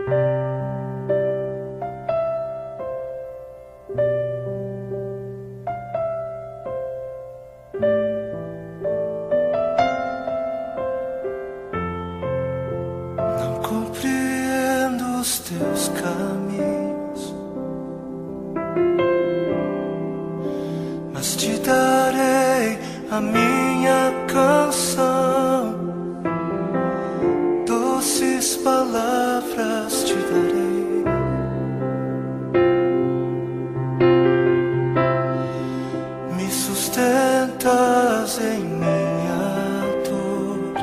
Não compreendo os teus caminhos, mas te darei a minha canção. Doces palavras te darei. Me sustentas em minha dor,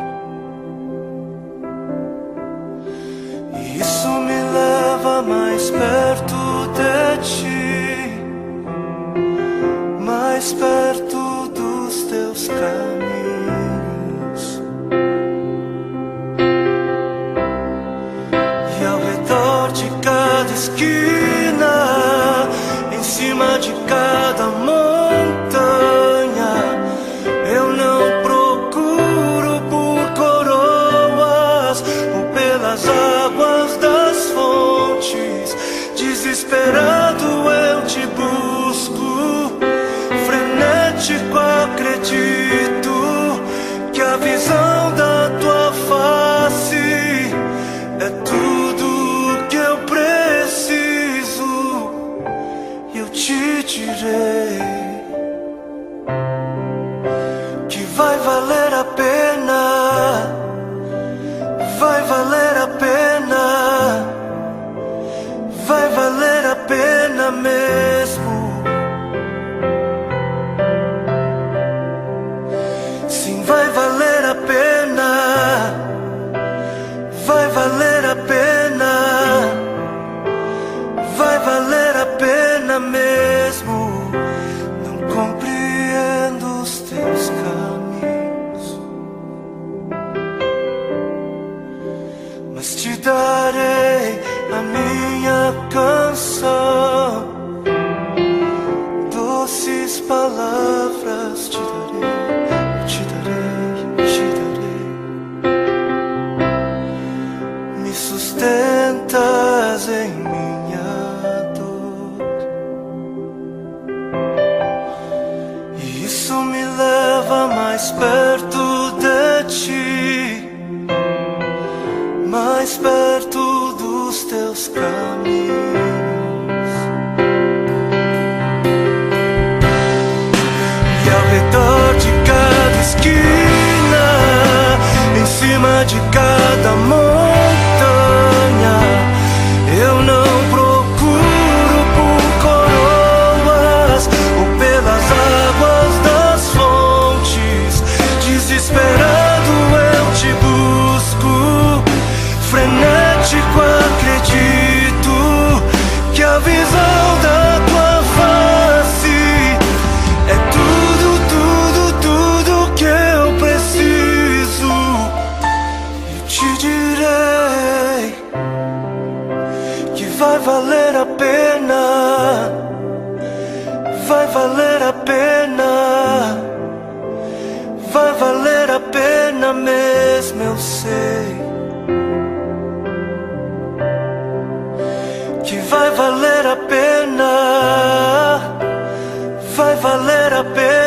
e isso me leva mais perto de ti, mais perto dos teus caminhos. E ao redor de cada esquina, em cima de cada montanha, eu não procuro por coroas ou pelas águas das fontes. Desesperado eu te busco, frenético acredito que a visão da tua face é tudo que eu preciso. Eu te direi que vai valer a pena, vai valer a pena, vai valer a pena mesmo. Sim, vai valer a pena, vai valer a pena, vai valer a pena mesmo. Não compreendo os teus caminhos, mas te darei a minha canção. Doces palavras te darei, te darei, te darei. Me sustentas em minha dor, e isso me leva mais perto de ti, mais perto dos teus caminhos. E ao redor de cada esquina, em cima de cada montanha, eu não procuro por coroas ou pelas águas das fontes. Desesperado eu te busco, frenético acredito que a visão da tua face é tudo, tudo, tudo que eu preciso. Eu te direi que vai valer a pena, vai valer a pena, vai valer a pena mesmo, eu sei que vai valer a pena, vai valer a pena.